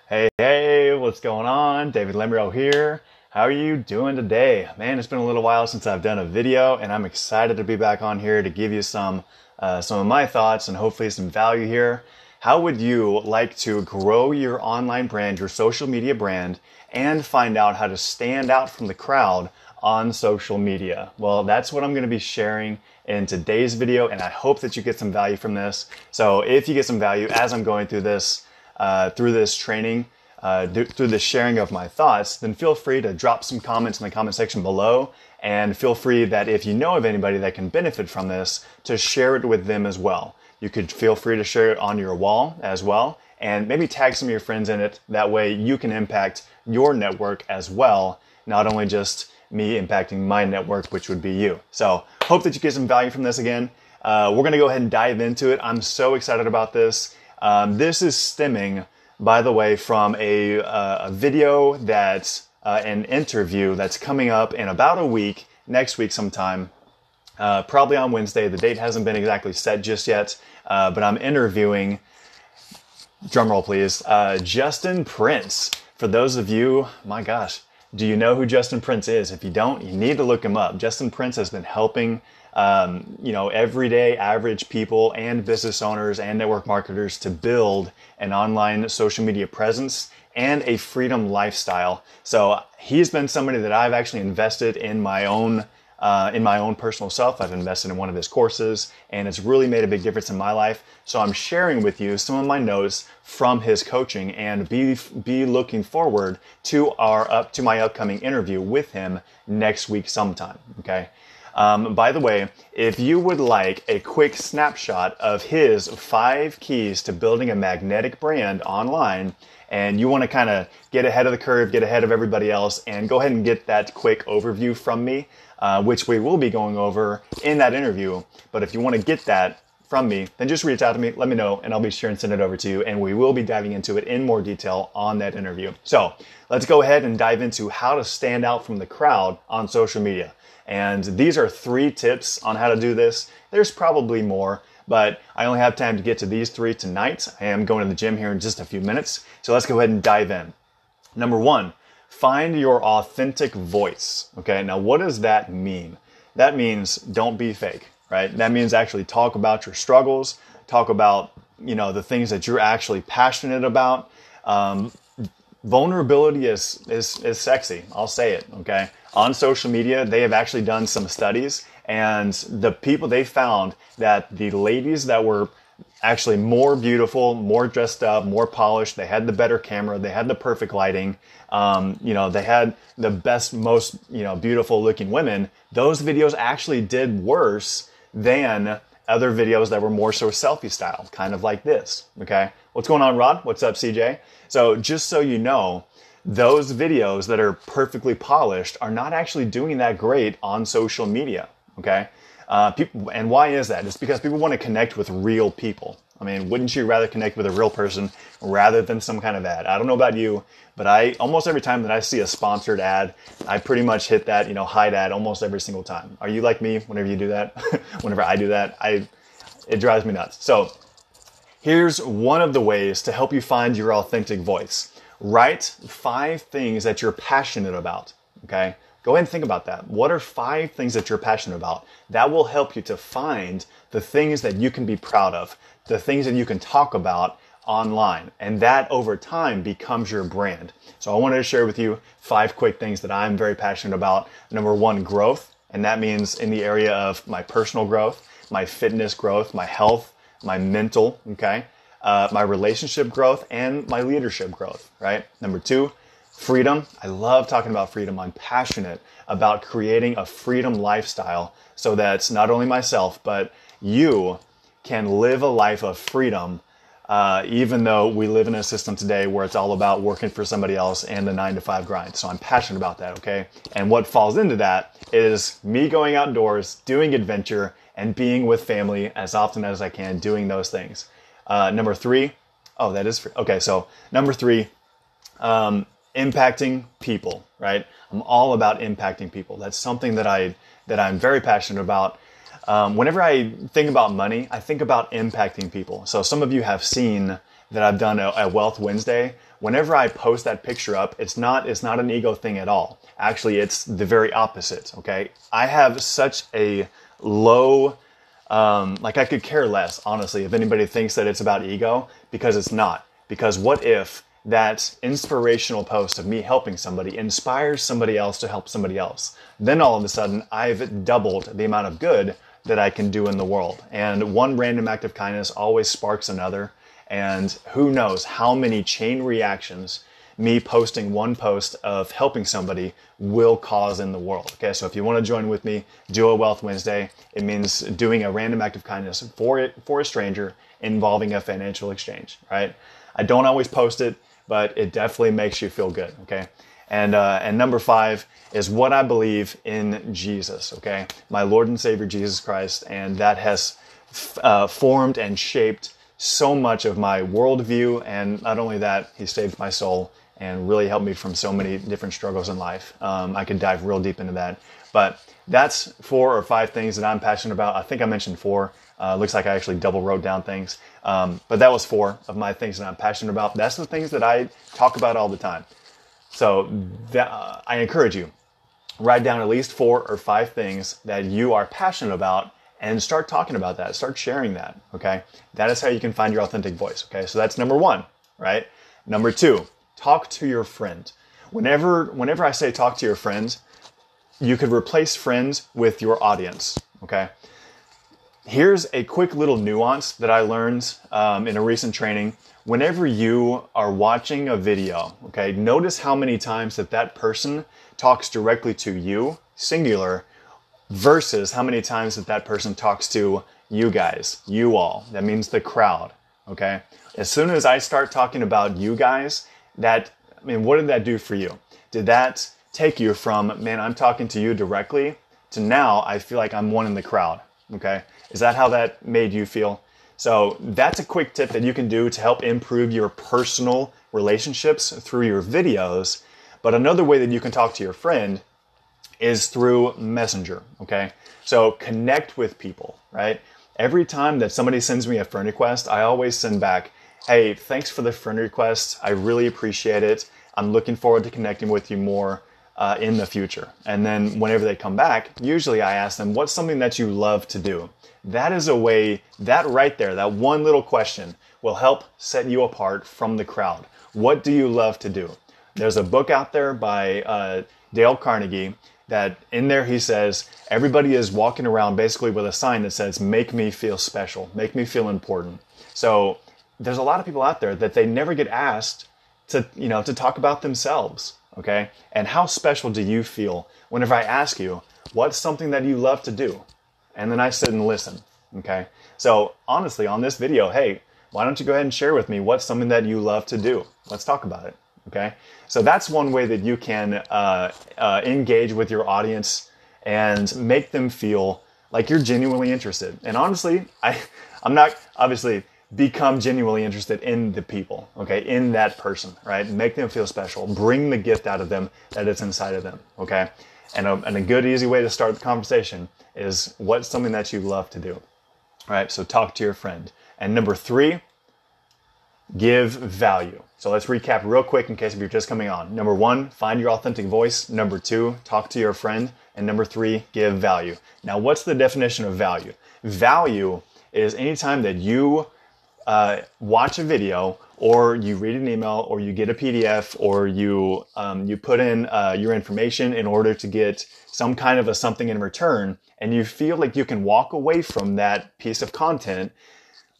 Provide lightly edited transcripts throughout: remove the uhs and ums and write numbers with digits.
Hey, what's going on? David Lemrio here. How are you doing today? Man, it's been a little while since I've done a video, and I'm excited to be back on here to give you some of my thoughts and hopefully some value here. How would you like to grow your online brand, your social media brand, and find out how to stand out from the crowd on social media? Well, that's what I'm going to be sharing in today's video, and I hope that you get some value from this. So if you get some value as I'm going through this training, through the sharing of my thoughts, then feel free to drop some comments in the comment section below, and feel free that if you know of anybody that can benefit from this, to share it with them as well. You could feel free to share it on your wall as well, and maybe tag some of your friends in it. That way you can impact your network as well, not only just me impacting my network, which would be you. So hope that you get some value from this again. We're going to go ahead and dive into it. I'm so excited about this. This is stemming, by the way, from a video that's an interview that's coming up in about a week, next week sometime, probably on Wednesday. The date hasn't been exactly set just yet, but I'm interviewing, drumroll please, Justin Prince. For those of you, my gosh, do you know who Justin Prince is? If you don't, you need to look him up. Justin Prince has been helping everyday average people and business owners and network marketers to build an online social media presence and a freedom lifestyle. So he's been somebody that I've actually invested in my own personal self. I've invested in one of his courses, and it's really made a big difference in my life. So I'm sharing with you some of my notes from his coaching, and be looking forward to my upcoming interview with him next week sometime. Okay. By the way, if you would like a quick snapshot of his 5 keys to building a magnetic brand online, and you want to kind of get ahead of the curve, get ahead of everybody else, and go ahead and get that quick overview from me, which we will be going over in that interview. But if you want to get that from me, then just reach out to me, let me know, and I'll be sure and send it over to you, and we will be diving into it in more detail on that interview. So let's go ahead and dive into how to stand out from the crowd on social media. And these are 3 tips on how to do this. There's probably more, but I only have time to get to these 3 tonight. I am going to the gym here in just a few minutes. So let's go ahead and dive in. Number 1, find your authentic voice. Okay, now what does that mean? That means don't be fake, right? That means actually talk about your struggles, talk about, the things that you're actually passionate about. Vulnerability is sexy. I'll say it, okay? On social media, they have actually done some studies, and the people, they found that the ladies that were actually more beautiful, more dressed up, more polished, they had the better camera, they had the perfect lighting, they had the best, most, beautiful looking women, those videos actually did worse than other videos that were more so selfie style, kind of like this, okay? What's going on, Rod? What's up, CJ? So just so you know, those videos that are perfectly polished are not actually doing that great on social media, okay? And why is that? It's because people want to connect with real people. I mean, wouldn't you rather connect with a real person rather than some kind of ad? I don't know about you, but almost every time that I see a sponsored ad, I pretty much hit that, hide ad almost every single time. Are you like me whenever you do that? Whenever I do that, it drives me nuts. So here's one of the ways to help you find your authentic voice. Write 5 things that you're passionate about, okay? Go ahead and think about that. What are 5 things that you're passionate about? That will help you to find the things that you can be proud of, the things that you can talk about online, and that over time becomes your brand. So I wanted to share with you 5 quick things that I'm very passionate about. Number 1, growth, and that means in the area of my personal growth, my fitness growth, my health, my mental, okay? My relationship growth, and my leadership growth, right? Number 2, freedom. I love talking about freedom. I'm passionate about creating a freedom lifestyle so that not only myself, but you can live a life of freedom, even though we live in a system today where it's all about working for somebody else and the 9-to-5 grind. So I'm passionate about that, okay? And what falls into that is me going outdoors, doing adventure, and being with family as often as I can, doing those things. Number 3, that is free. Okay, so number 3, impacting people, right? I'm all about impacting people. That's something that I'm very passionate about. Whenever I think about money, I think about impacting people. So some of you have seen that I've done at Wealth Wednesday, whenever I post that picture up, it's not an ego thing at all. Actually, it's the very opposite, okay? I have such a low, like I could care less, honestly, if anybody thinks that it's about ego, because it's not. Because what if that inspirational post of me helping somebody inspires somebody else to help somebody else? Then all of a sudden, I've doubled the amount of good that I can do in the world. And one random act of kindness always sparks another. And who knows how many chain reactions me posting one post of helping somebody will cause in the world. Okay, so if you want to join with me, do a Wealth Wednesday. It means doing a random act of kindness for a stranger involving a financial exchange, right? I don't always post it, but it definitely makes you feel good, okay? And number 5 is what I believe in Jesus, okay? My Lord and Savior, Jesus Christ, and that has formed and shaped so much of my worldview, and not only that, he saved my soul and really helped me from so many different struggles in life. I could dive real deep into that, but that's 4 or 5 things that I'm passionate about. I think I mentioned 4. Looks like I actually double wrote down things, but that was 4 of my things that I'm passionate about. That's the things that I talk about all the time. So I encourage you, write down at least 4 or 5 things that you are passionate about and start talking about that. Start sharing that, okay? That is how you can find your authentic voice, okay? So that's number 1, right? Number 2, talk to your friend. Whenever I say talk to your friend, you could replace friends with your audience, okay? Here's a quick little nuance that I learned in a recent training. Whenever you are watching a video, okay, notice how many times that person talks directly to you, singular, versus how many times that person talks to you guys, you all. That means the crowd, okay? As soon as I start talking about you guys, what did that do for you? Did that take you from, man, I'm talking to you directly, to now I feel like I'm one in the crowd, okay? Is that how that made you feel? So that's a quick tip that you can do to help improve your personal relationships through your videos. But another way that you can talk to your friend is through Messenger, okay? So connect with people, right? Every time that somebody sends me a friend request, I always send back, hey, thanks for the friend request. I really appreciate it. I'm looking forward to connecting with you more in the future. And then whenever they come back, usually I ask them, what's something that you love to do? That is a way, that right there, that one little question will help set you apart from the crowd. What do you love to do? There's a book out there by Dale Carnegie that in there he says, everybody is walking around basically with a sign that says, make me feel special, make me feel important. So there's a lot of people out there that they never get asked to talk about themselves, okay? And how special do you feel whenever I ask you, what's something that you love to do? And then I sit and listen, okay? So honestly, on this video, hey, why don't you go ahead and share with me what's something that you love to do? Let's talk about it, okay? So that's one way that you can engage with your audience and make them feel like you're genuinely interested. And honestly, I'm not obviously become genuinely interested in the people, okay, in that person, right? Make them feel special. Bring the gift out of them that is inside of them, okay? And a good, easy way to start the conversation is what's something that you love to do, right? So talk to your friend. And number 3, give value. So let's recap real quick in case if you're just coming on. Number 1, find your authentic voice. Number 2, talk to your friend. And number 3, give value. Now, what's the definition of value? Value is anytime that you watch a video, or you read an email, or you get a PDF, or you put in your information in order to get some kind of a something in return, and you feel like you can walk away from that piece of content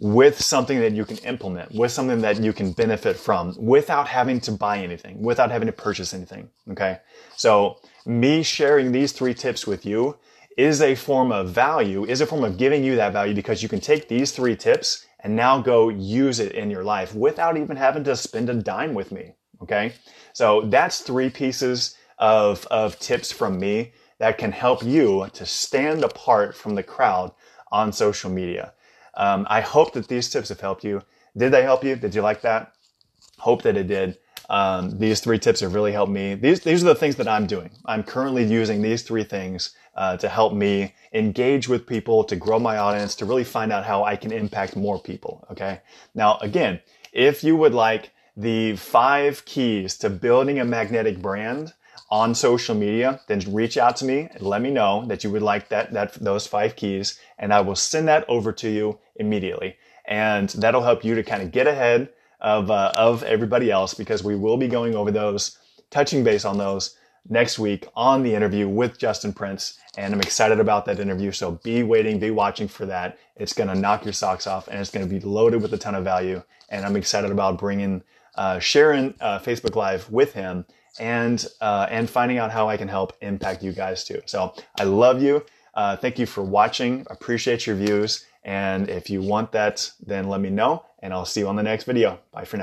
with something that you can implement, with something that you can benefit from without having to buy anything, without having to purchase anything, okay? So me sharing these 3 tips with you is a form of value, is a form of giving you that value, because you can take these 3 tips and now go use it in your life without even having to spend a dime with me, okay? So that's 3 pieces of tips from me that can help you to stand apart from the crowd on social media. I hope that these tips have helped you. Did they help you? Did you like that? Hope that it did. These 3 tips have really helped me. These are the things that I'm doing. I'm currently using these 3 things to help me engage with people, to grow my audience, to really find out how I can impact more people, okay? Now, again, if you would like the 5 keys to building a magnetic brand on social media, then reach out to me and let me know that you would like those 5 keys, and I will send that over to you immediately. And that'll help you to kind of get ahead of everybody else, because we will be going over those, touching base on those next week on the interview with Justin Prince. And I'm excited about that interview. So be watching for that. It's going to knock your socks off, and it's going to be loaded with a ton of value. And I'm excited about sharing Facebook Live with him and finding out how I can help impact you guys too. So I love you. Thank you for watching. Appreciate your views. And if you want that, then let me know, and I'll see you on the next video. Bye for now.